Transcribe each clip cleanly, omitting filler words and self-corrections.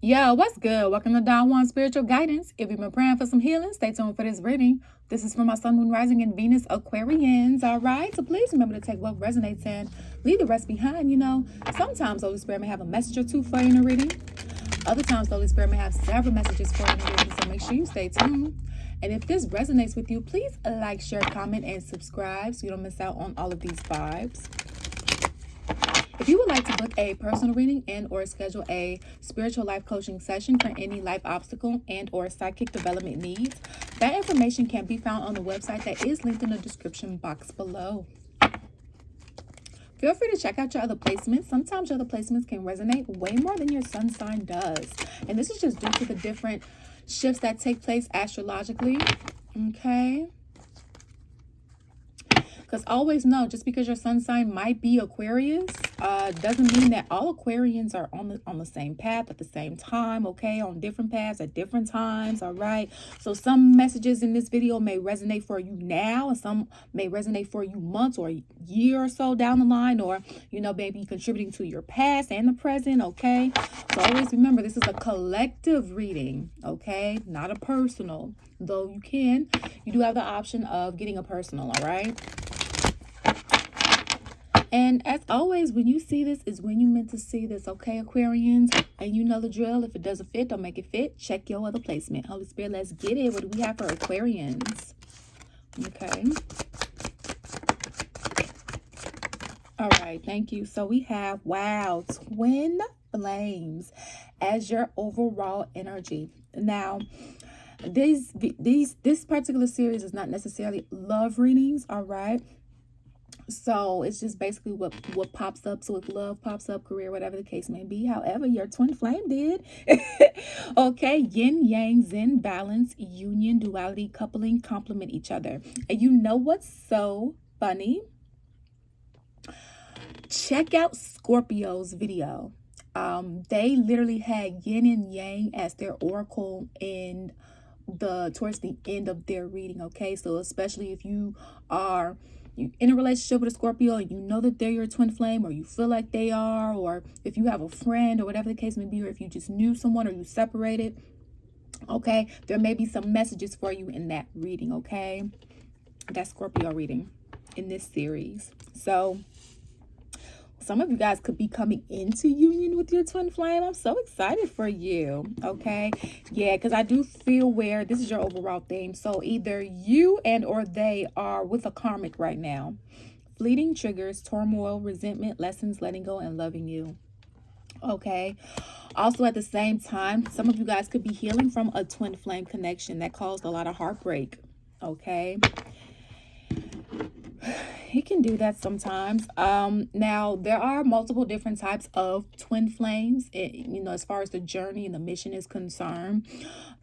Yo, what's good? Welcome to Don Juan Spiritual Guidance. If you've been praying for some healing, stay tuned for this reading. This is for my Sun, Moon, Rising, and Venus Aquarians. All right, so please remember to take what resonates and leave the rest behind. Sometimes Holy Spirit may have a message or two for you in a reading. Other times, the Holy Spirit may have several messages for you in a reading, so make sure you stay tuned. And if this resonates with you, please like, share, comment, and subscribe so you don't miss out on all of these vibes. If you would like to book a personal reading and or schedule a spiritual life coaching session for any life obstacle and or psychic development needs, that information can be found on the website that is linked in the description box below. Feel free to check out your other placements. Sometimes your other placements can resonate way more than your sun sign does. And this is just due to the different shifts that take place astrologically. Okay. Because always know, just because your sun sign might be Aquarius, doesn't mean that all Aquarians are on the same path at the same time, okay? On different paths at different times, all right? So some messages in this video may resonate for you now, and some may resonate for you months or a year or so down the line, or, maybe contributing to your past and the present, okay? So always remember, this is a collective reading, okay? Not a personal, though you do have the option of getting a personal, all right? And as always, when you see this is when you meant to see this, okay, Aquarians? And you know the drill. If it doesn't fit, don't make it fit. Check your other placement. Holy Spirit, let's get it. What do we have for Aquarians? Okay. All right, thank you. So we have, wow, twin flames as your overall energy. Now, this particular series is not necessarily love readings, all right? So it's just basically what pops up. So if love pops up, career, whatever the case may be. However, your twin flame did. Okay, yin, yang, zen, balance, union, duality, coupling, complement each other. And you know what's so funny? Check out Scorpio's video. They literally had yin and yang as their oracle in towards the end of their reading. Okay, so especially if you are in a relationship with a Scorpio and you know that they're your twin flame, or you feel like they are, or if you have a friend or whatever the case may be, or if you just knew someone or you separated, okay, there may be some messages for you in that reading, okay? That Scorpio reading in this series. So some of you guys could be coming into union with your twin flame. I'm so excited for you. Okay. Yeah, because I do feel where this is your overall theme. So either you and or they are with a karmic right now. Fleeting triggers, turmoil, resentment, lessons, letting go, and loving you. Okay. Also at the same time, some of you guys could be healing from a twin flame connection that caused a lot of heartbreak. Okay. He can do that sometimes. Now there are multiple different types of twin flames, as far as the journey and the mission is concerned.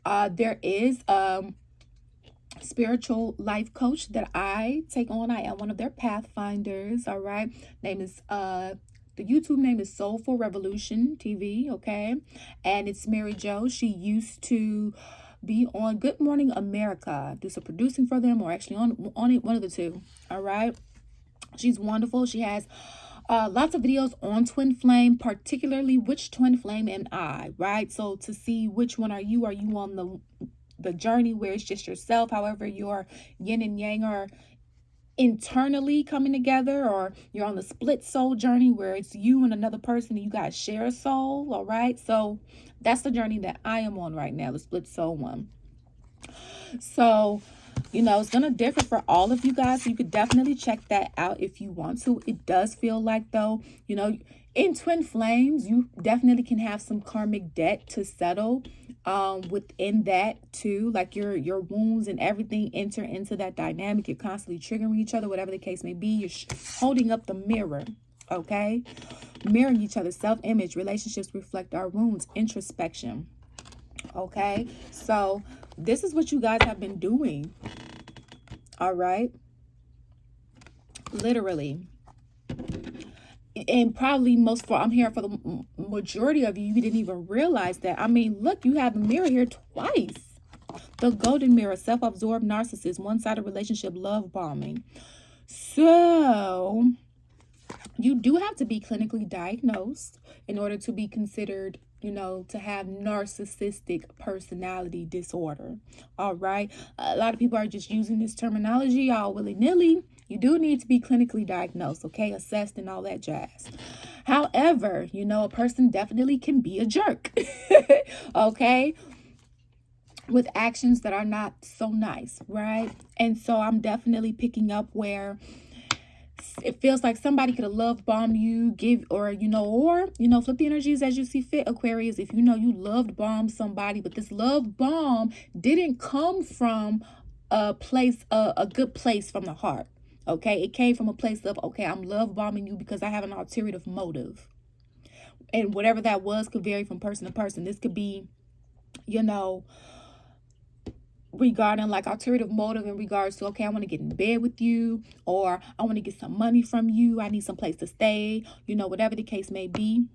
There is spiritual life coach that I take on. I am one of their pathfinders. All right. The YouTube name is Soulful Revolution TV. Okay. And it's Mary Jo. She used to be on Good Morning America, do some producing for them, or actually on one of the two. All right. She's wonderful. She has lots of videos on twin flame, particularly which twin flame am I, right? So to see which one are you on the journey where it's just yourself, however your yin and yang are internally coming together, or you're on the split soul journey where it's you and another person and you guys share a soul. All right, so that's the journey that I am on right now, the split soul one. So it's going to differ for all of you guys. You could definitely check that out if you want to. It does feel like, though, in twin flames, you definitely can have some karmic debt to settle within that too. Like your wounds and everything enter into that dynamic. You're constantly triggering each other, whatever the case may be. You're holding up the mirror, okay? Mirroring each other. Self-image. Relationships reflect our wounds. Introspection, okay? So this is what you guys have been doing. All right. Literally. And probably I'm here for the majority of you. You didn't even realize that. I mean, look, you have the mirror here twice. The golden mirror, self-absorbed narcissist, one-sided relationship, love bombing. So you do have to be clinically diagnosed in order to be considered, you know, to have narcissistic personality disorder. All right. A lot of people are just using this terminology all willy-nilly. You do need to be clinically diagnosed, okay, assessed and all that jazz. However, you know, a person definitely can be a jerk, okay, with actions that are not so nice, right? And so I'm definitely picking up where it feels like somebody could have love bombed you, or flip the energies as you see fit, Aquarius. If you know you loved bomb somebody, but this love bomb didn't come from a place, a good place from the heart. Okay, it came from a place of, okay, I'm love bombing you because I have an ulterior motive. And whatever that was could vary from person to person. This could be, you know, regarding like ulterior motive in regards to, okay, I want to get in bed with you, or I want to get some money from you, I need some place to stay, you know, whatever the case may be.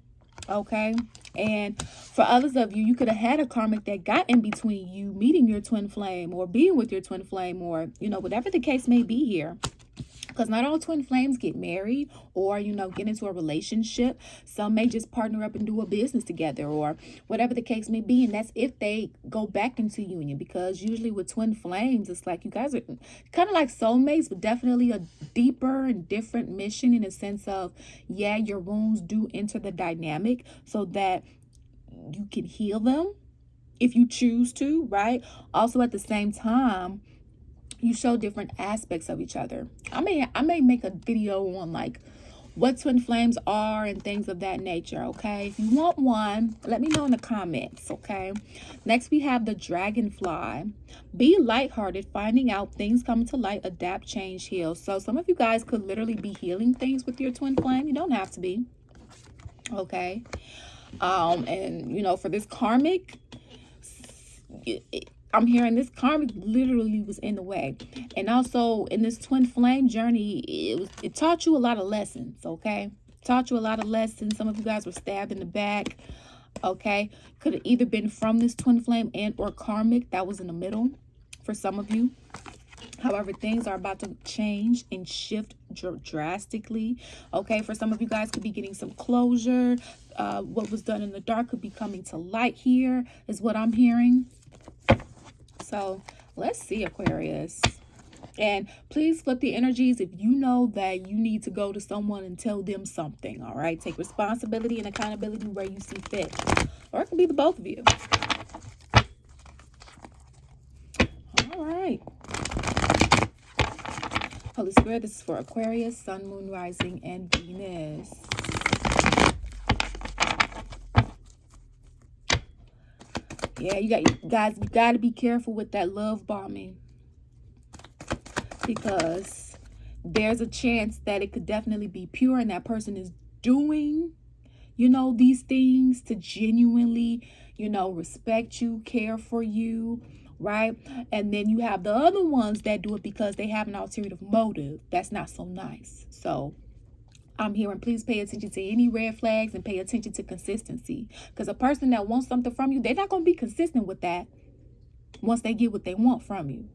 Okay. And for others of you, you could have had a karmic that got in between you meeting your twin flame or being with your twin flame, or, you know, whatever the case may be here. Because not all twin flames get married or, you know, get into a relationship. Some may just partner up and do a business together or whatever the case may be. And that's if they go back into union. Because usually with twin flames, it's like you guys are kind of like soulmates, but definitely a deeper and different mission in a sense of, yeah, your wounds do enter the dynamic so that you can heal them if you choose to, right? Also at the same time, you show different aspects of each other. I may make a video on like what twin flames are and things of that nature, okay? If you want one, let me know in the comments, okay? Next, we have the dragonfly. Be lighthearted, finding out things coming to light, adapt, change, heal. So some of you guys could literally be healing things with your twin flame. You don't have to be, okay? And, you know, for this karmic, I'm hearing this karmic literally was in the way. And also in this twin flame journey, it taught you a lot of lessons, okay? Taught you a lot of lessons. Some of you guys were stabbed in the back, okay? Could have either been from this twin flame and or karmic that was in the middle for some of you. However, things are about to change and shift drastically, okay? For some of you guys could be getting some closure. What was done in the dark could be coming to light here is what I'm hearing. So let's see, Aquarius. And please flip the energies if you know that you need to go to someone and tell them something, all right? Take responsibility and accountability where you see fit. Or it can be the both of you. All right. Holy Spirit, this is for Aquarius, Sun, Moon, Rising, and Venus. Yeah, you got to be careful with that love bombing, because there's a chance that it could definitely be pure and that person is doing, you know, these things to genuinely, you know, respect you, care for you, right? And then you have the other ones that do it because they have an ulterior motive. That's not so nice. So I'm hearing, please pay attention to any red flags and pay attention to consistency. Because a person that wants something from you, they're not going to be consistent with that once they get what they want from you.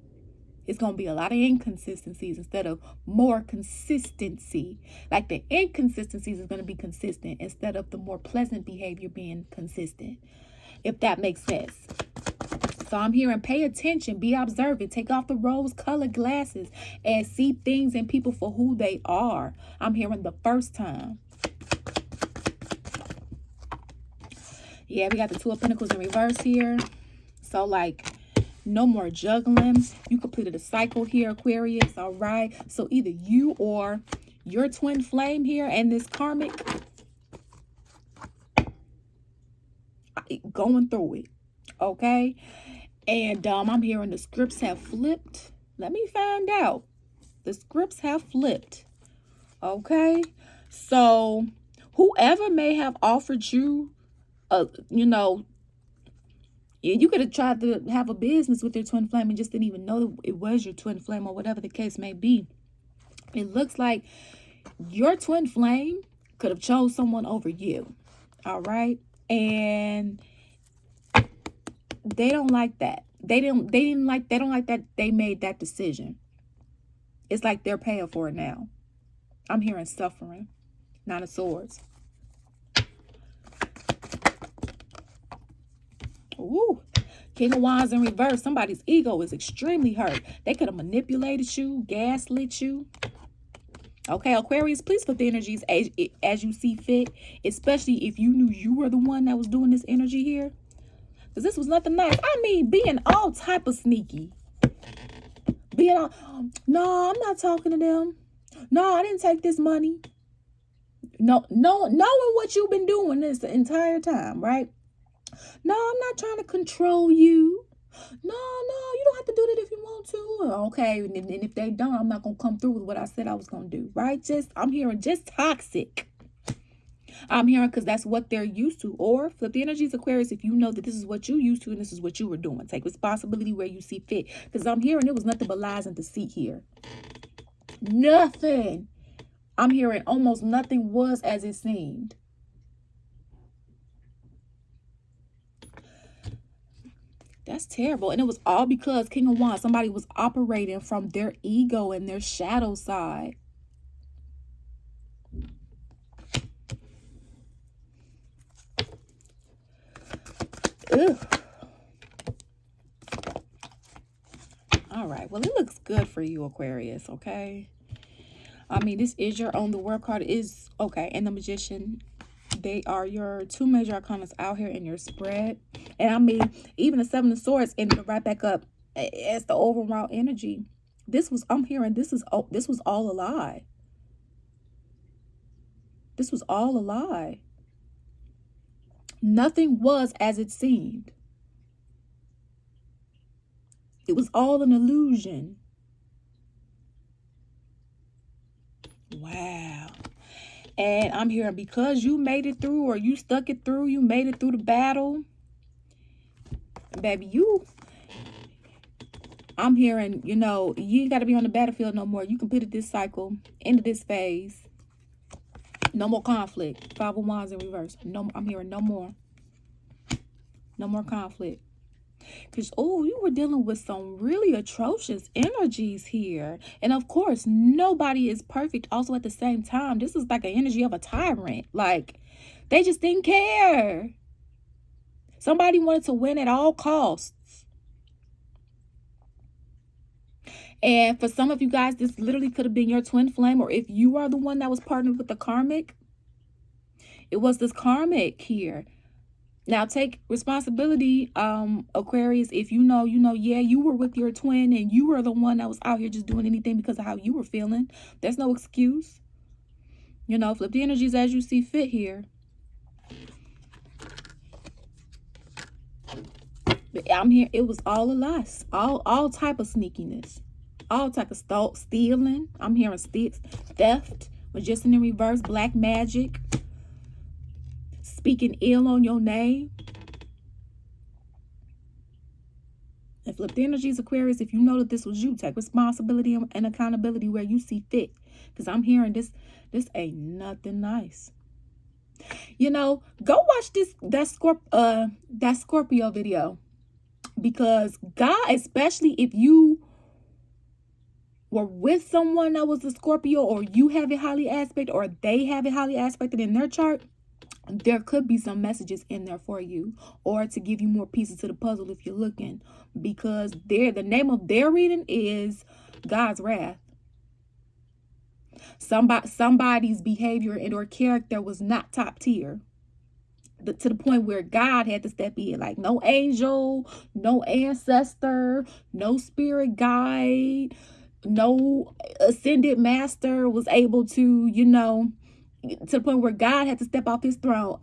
It's going to be a lot of inconsistencies instead of more consistency. Like the inconsistencies is going to be consistent instead of the more pleasant behavior being consistent, if that makes sense. So I'm hearing, pay attention, be observant, take off the rose-colored glasses and see things and people for who they are. I'm hearing the first time. Yeah, we got the Two of Pentacles in reverse here. So like, no more juggling. You completed a cycle here, Aquarius, all right? So either you or your twin flame here and this karmic going through it, okay? And I'm hearing the scripts have flipped. Let me find out. The scripts have flipped. Okay. So whoever may have offered you, you know, you could have tried to have a business with your twin flame and just didn't even know that it was your twin flame or whatever the case may be. It looks like your twin flame could have chose someone over you. All right. And they don't like that. They don't like that they made that decision. It's like they're paying for it now. I'm hearing suffering. Nine of Swords. Ooh. King of Wands in reverse. Somebody's ego is extremely hurt. They could have manipulated you, gaslit you. Okay, Aquarius, please flip the energies as you see fit, especially if you knew you were the one that was doing this energy here. Because this was nothing nice. I mean, being all type of sneaky. Being all, no, I'm not talking to them. No, I didn't take this money. No, knowing what you've been doing this the entire time, right? No, I'm not trying to control you. No, you don't have to do that if you want to. Okay, and if they don't, I'm not going to come through with what I said I was going to do, right? I'm hearing just toxic. I'm hearing because that's what they're used to. Or flip the energies, Aquarius, if you know that this is what you used to and this is what you were doing. Take responsibility where you see fit. Because I'm hearing it was nothing but lies and deceit here. Nothing. I'm hearing almost nothing was as it seemed. That's terrible. And it was all because King of Wands, somebody was operating from their ego and their shadow side. Ugh. All right. Well, it looks good for you, Aquarius, okay? I mean, this is your own. The World card is, okay, and the Magician. They are your two major arcanas out here in your spread. And I mean, even the Seven of Swords ended right back up as the overall energy. This was, I'm hearing, this was all a lie. This was all a lie. Nothing was as it seemed. It was all an illusion. Wow. And I'm hearing because you made it through, or you stuck it through, you made it through the battle. Baby, I'm hearing, you know, you ain't got to be on the battlefield no more. You completed this cycle, into this phase. No more conflict. Five of Wands in reverse. No, I'm hearing no more. No more conflict. Because, oh, you were dealing with some really atrocious energies here. And, of course, nobody is perfect. Also, at the same time, this is like an energy of a tyrant. Like, they just didn't care. Somebody wanted to win at all costs. And for some of you guys, this literally could have been your twin flame. Or if you are the one that was partnered with the karmic, it was this karmic here. Now, take responsibility, Aquarius. If you know, yeah, you were with your twin and you were the one that was out here just doing anything because of how you were feeling. There's no excuse. You know, flip the energies as you see fit here. But I'm here. It was all a lie. All type of sneakiness. All type of stealing. I'm hearing theft. Magician in reverse. Black magic. Speaking ill on your name. And flip the energies, Aquarius. If you know that this was you, take responsibility and accountability where you see fit. Because I'm hearing this ain't nothing nice. You know, go watch that Scorpio video. Because God, especially if you were with someone that was a Scorpio, or you have it highly aspected, or they have it highly aspected in their chart, there could be some messages in there for you, or to give you more pieces to the puzzle if you're looking, because the name of their reading is God's wrath. Somebody's behavior and or character was not top tier, to the point where God had to step in. Like, no angel, no ancestor, no spirit guide, no ascended master was able to, you know, to the point where God had to step off his throne,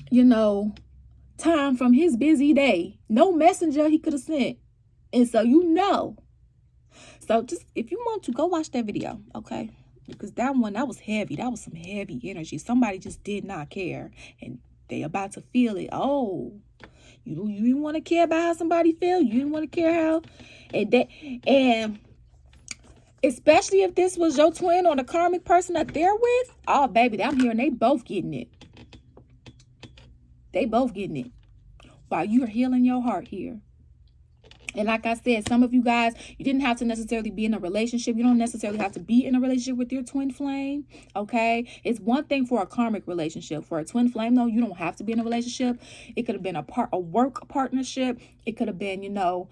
you know, time from his busy day. No messenger he could have sent. And so, you know, so just, if you want to, go watch that video, okay? Because that was heavy. That was some heavy energy. Somebody just did not care, and they about to feel it. Oh, you didn't want to care about how somebody feel. You didn't want to care how, and especially if this was your twin or the karmic person that they're with. Oh, baby, I'm hearing they both getting it. They both getting it while you're healing your heart here. And like I said, some of you guys, you didn't have to necessarily be in a relationship. You don't necessarily have to be in a relationship with your twin flame, okay? It's one thing for a karmic relationship. For a twin flame, though, you don't have to be in a relationship. It could have been a work partnership. It could have been, you know,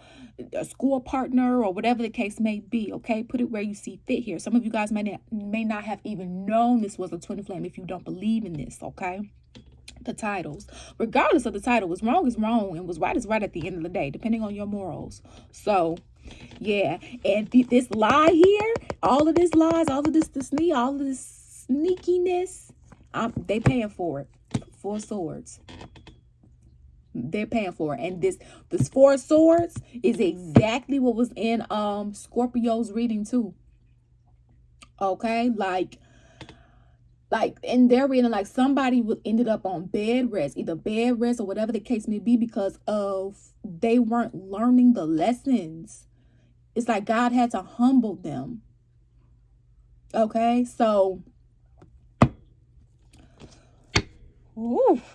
a school partner or whatever the case may be, okay? Put it where you see fit here. Some of you guys may not have even known this was a twin flame if you don't believe in this, okay? The titles, regardless of the title, was wrong is wrong and was right is right at the end of the day, depending on your morals. So yeah, and this lie here, all of this lies, all of this all of this sneakiness, they paying for it. 4 swords, they're paying for it. And this 4 swords is exactly what was in Scorpio's reading too, okay? Like in their reading, like somebody ended up on bed rest, either bed rest or whatever the case may be, because of they weren't learning the lessons. It's like God had to humble them. Okay, so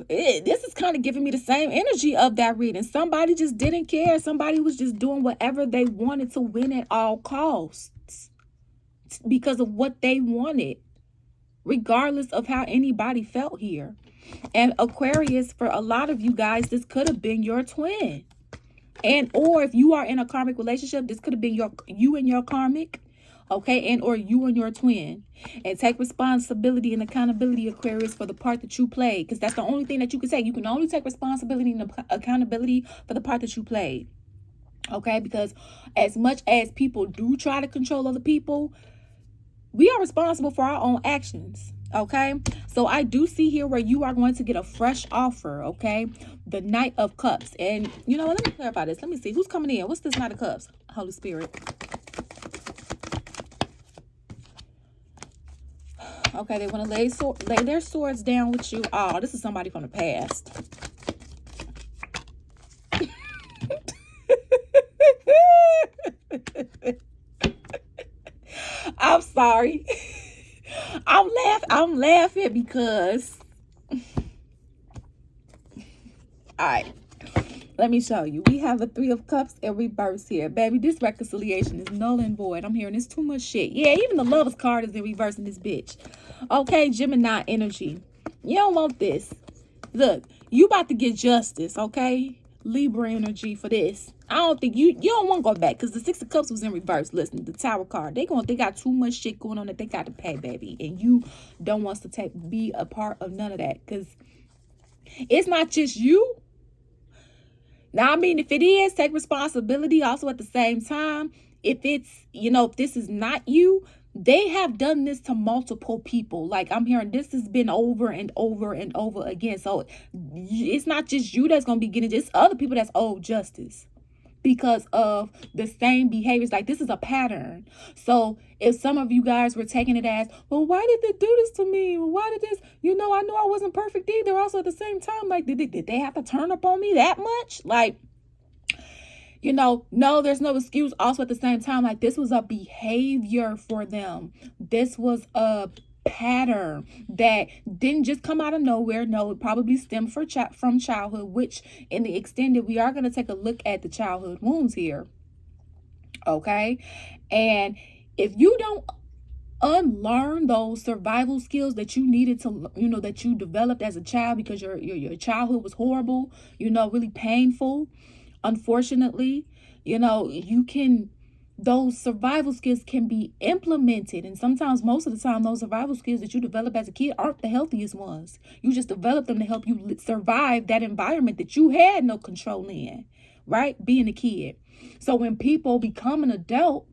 this is kind of giving me the same energy of that reading. Somebody just didn't care. Somebody was just doing whatever they wanted to win at all costs because of what they wanted, regardless of how anybody felt here. And Aquarius, for a lot of you guys, this could have been your twin. And or if you are in a karmic relationship, this could have been you and your karmic, okay? And or you and your twin. And take responsibility and accountability, Aquarius, for the part that you played, because that's the only thing that you can take. You can only take responsibility and accountability for the part that you played, okay? Because as much as people do try to control other people, we are responsible for our own actions, okay? So I do see here where you are going to get a fresh offer, okay? The Knight of Cups. And you know what? Let me clarify this. Let me see. Who's coming in? What's this Knight of Cups? Holy Spirit. Okay, they want to lay their swords down with you. Oh, this is somebody from the past. I'm sorry. I'm laughing because all right, let me show you. We have a 3 of Cups in reverse here. Baby, this reconciliation is null and void. I'm hearing this too much shit. Yeah, even the Lovers card is in reverse in this bitch. Okay, Gemini energy. You don't want this. Look, you about to get justice, okay? Libra energy for this. I don't think you don't want to go back, because the 6 of Cups was in reverse. Listen, the Tower card. They got too much shit going on that they got to pay, baby. And you don't want to be a part of none of that, because it's not just you. Now, I mean, if it is, take responsibility also at the same time. If it's, you know, if this is not you, they have done this to multiple people. Like, I'm hearing this has been over and over and over again. So it's not just you that's going to be getting this. Other people that's owed justice because of the same behaviors. Like, this is a pattern. So if some of you guys were taking it as, well, why did they do this to me? Well, why did this? You know, I know I wasn't perfect either. Also at the same time, like, did they have to turn up on me that much? Like, you know, no, there's no excuse. Also at the same time, like, this was a behavior for them. This was a pattern that didn't just come out of nowhere. No, it probably stemmed from childhood, which in the extended, we are going to take a look at the childhood wounds here. Okay. And if you don't unlearn those survival skills that you needed to, you know, that you developed as a child because your childhood was horrible, you know, really painful, unfortunately, you know, those survival skills can be implemented. And sometimes, most of the time, those survival skills that you develop as a kid aren't the healthiest ones. You just develop them to help you survive that environment that you had no control in, right? Being a kid. So when people become an adult,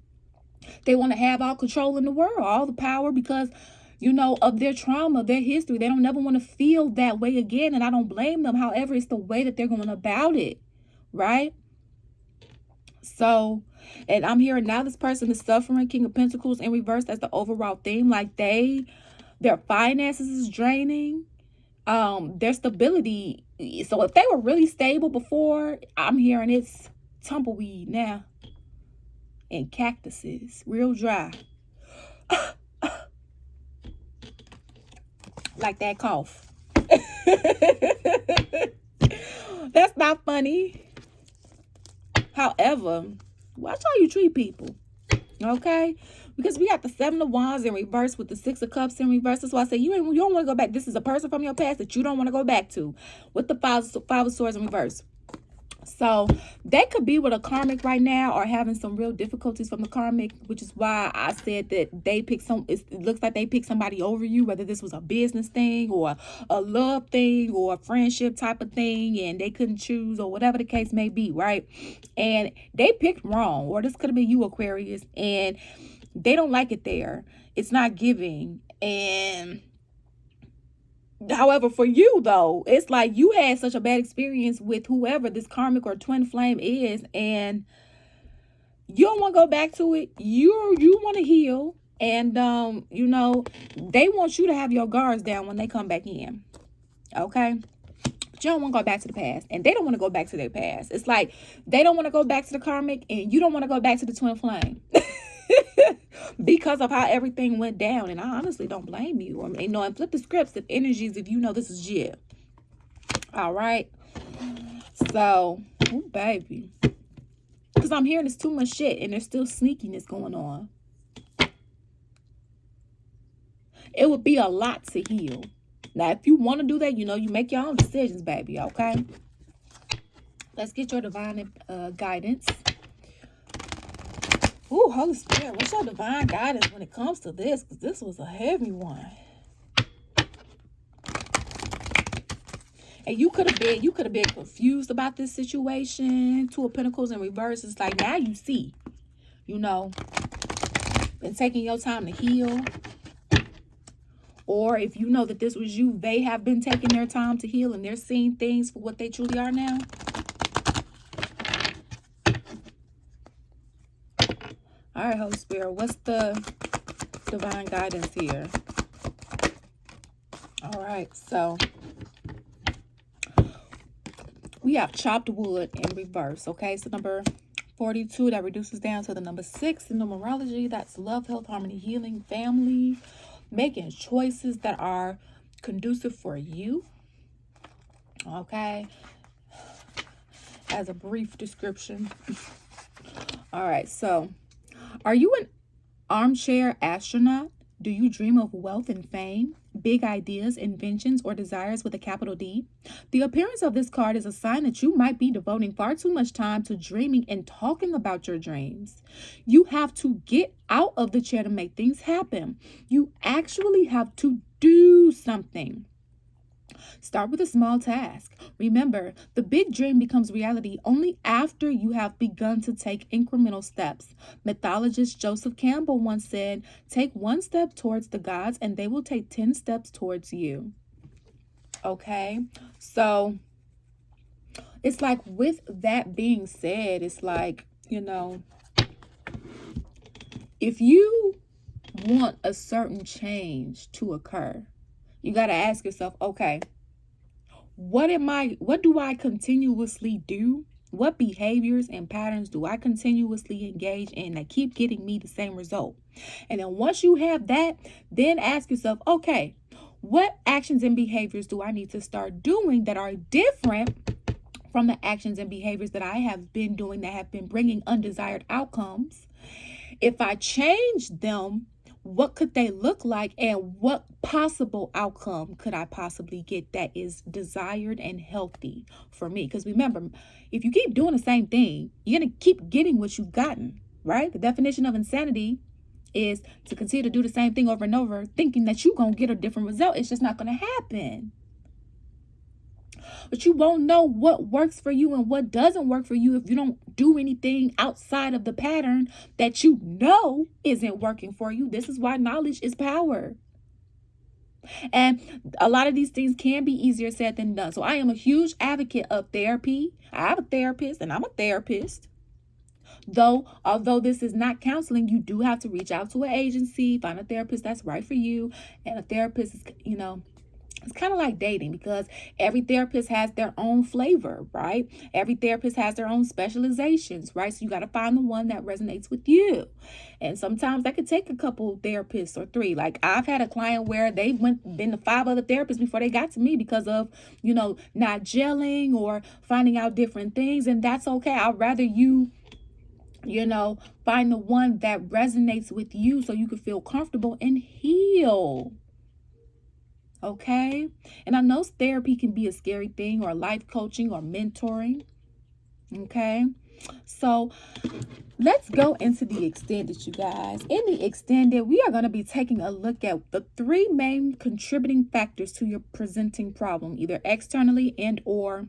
they want to have all control in the world, all the power, because, you know, of their trauma, their history. They don't never want to feel that way again. And I don't blame them. However, it's the way that they're going about it. Right? So, and I'm hearing now this person is suffering. King of Pentacles in reverse. That's the overall theme. Like, their finances is draining. Their stability. So if they were really stable before, I'm hearing it's tumbleweed now. And cactuses. Real dry. Like that cough. That's not funny. However, watch how you treat people. Okay? Because we got the 7 of Wands in reverse with the 6 of Cups in reverse. That's why I say you don't want to go back. This is a person from your past that you don't want to go back to. With the 5 of Swords in reverse. So they could be with a karmic right now or having some real difficulties from the karmic, which is why I said that they pick it looks like they picked somebody over you, whether this was a business thing or a love thing or a friendship type of thing, and they couldn't choose or whatever the case may be, right? And they picked wrong, or this could have been you, Aquarius, and they don't like it there. It's not giving. And however, for you though, it's like you had such a bad experience with whoever this karmic or twin flame is, and you don't want to go back to it. You want to heal, and you know, they want you to have your guards down when they come back in. Okay? But you don't want to go back to the past, and they don't want to go back to their past. It's like they don't want to go back to the karmic, and you don't want to go back to the twin flame. Because of how everything went down. And I honestly don't blame you. I mean, you know, and flip the scripts of energies if you know this is you. All right. So, oh, baby. Because I'm hearing there's too much shit and there's still sneakiness going on. It would be a lot to heal. Now, if you want to do that, you know, you make your own decisions, baby. Okay. Let's get your divine guidance. Ooh, Holy Spirit, what's your divine guidance when it comes to this? Because this was a heavy one. And you could have been confused about this situation. 2 of Pentacles in reverse. It's like now you see, you know, been taking your time to heal. Or if you know that this was you, they have been taking their time to heal and they're seeing things for what they truly are now. All right, Holy Spirit, what's the divine guidance here? All right, so we have chopped wood in reverse, okay? So number 42, that reduces down to the number 6 in numerology. That's love, health, harmony, healing, family, making choices that are conducive for you, okay? As a brief description. All right, so are you an armchair astronaut? Do you dream of wealth and fame, big ideas, inventions, or desires with a capital D? The appearance of this card is a sign that you might be devoting far too much time to dreaming and talking about your dreams. You have to get out of the chair to make things happen. You actually have to do something. Start with a small task. Remember, the big dream becomes reality only after you have begun to take incremental steps. Mythologist Joseph Campbell once said, "Take 1 step towards the gods and they will take 10 steps towards you." Okay, so it's like with that being said, it's like, you know, if you want a certain change to occur, you got to ask yourself, okay, what do I continuously do? What behaviors and patterns do I continuously engage in that keep getting me the same result? And then once you have that, then ask yourself, okay, what actions and behaviors do I need to start doing that are different from the actions and behaviors that I have been doing that have been bringing undesired outcomes? If I change them, what could they look like, and what possible outcome could I possibly get that is desired and healthy for me? Because remember, if you keep doing the same thing, you're going to keep getting what you've gotten, right? The definition of insanity is to continue to do the same thing over and over, thinking that you're going to get a different result. It's just not going to happen. But you won't know what works for you and what doesn't work for you if you don't do anything outside of the pattern that you know isn't working for you. This is why knowledge is power. And a lot of these things can be easier said than done. So I am a huge advocate of therapy. I have a therapist and I'm a therapist. Although this is not counseling, you do have to reach out to an agency, find a therapist that's right for you. And a therapist is, you know, It's kind of like dating, because every therapist has their own flavor, right? Every therapist has their own specializations, right? So you got to find the one that resonates with you. And sometimes that could take a couple therapists or three. Like, I've had a client where they been to 5 other therapists before they got to me because of, not gelling or finding out different things. And that's okay. I'd rather find the one that resonates with you so you can feel comfortable and heal. Okay? And I know therapy can be a scary thing, or life coaching or mentoring. Okay? So let's go into the extended, you guys. In the extended, we are going to be taking a look at the 3 main contributing factors to your presenting problem, either externally and or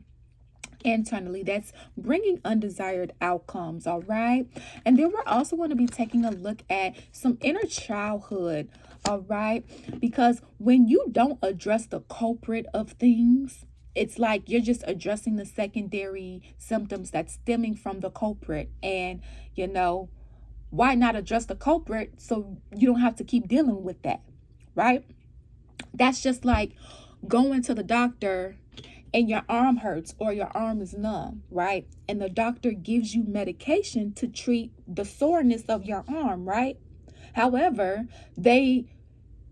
internally, that's bringing undesired outcomes. All right. And then we're also going to be taking a look at some inner childhood. All right. Because when you don't address the culprit of things, it's like you're just addressing the secondary symptoms that's stemming from the culprit. And why not address the culprit so you don't have to keep dealing with that, right? That's just like going to the doctor and your arm hurts or your arm is numb, right? And the doctor gives you medication to treat the soreness of your arm, right? However, they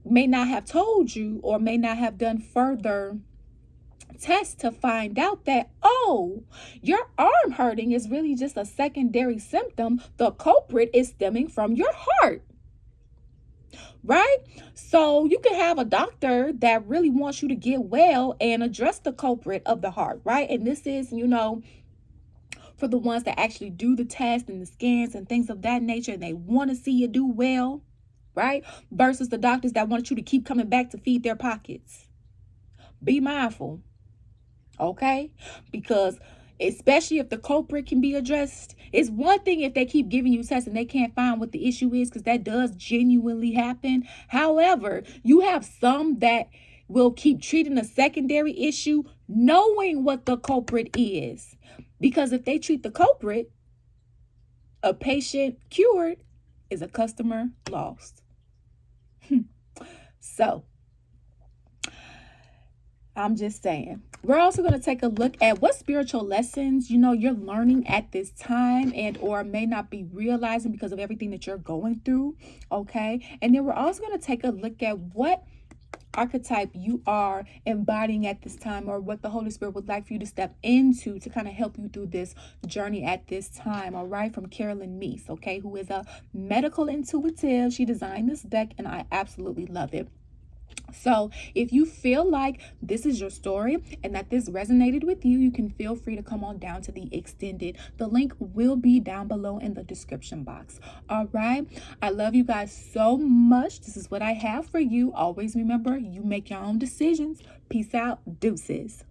may not have told you or may not have done further tests to find out that, oh, your arm hurting is really just a secondary symptom. The culprit is stemming from your heart. Right? So you can have a doctor that really wants you to get well and address the culprit of the heart, right? And this is, for the ones that actually do the tests and the scans and things of that nature, and they want to see you do well, right? Versus the doctors that want you to keep coming back to feed their pockets. Be mindful, okay? Because especially if the culprit can be addressed. It's one thing if they keep giving you tests and they can't find what the issue is, because that does genuinely happen. However, you have some that will keep treating a secondary issue knowing what the culprit is. Because if they treat the culprit, a patient cured is a customer lost. So, I'm just saying. We're also going to take a look at what spiritual lessons, you're learning at this time and or may not be realizing because of everything that you're going through. Okay. And then we're also going to take a look at what archetype you are embodying at this time, or what the Holy Spirit would like for you to step into to kind of help you through this journey at this time. All right. From Carolyn Meese, okay, who is a medical intuitive. She designed this deck and I absolutely love it. So if you feel like this is your story and that this resonated with you, you can feel free to come on down to the extended. The link will be down below in the description box. All right. I love you guys so much. This is what I have for you. Always remember, you make your own decisions. Peace out. Deuces.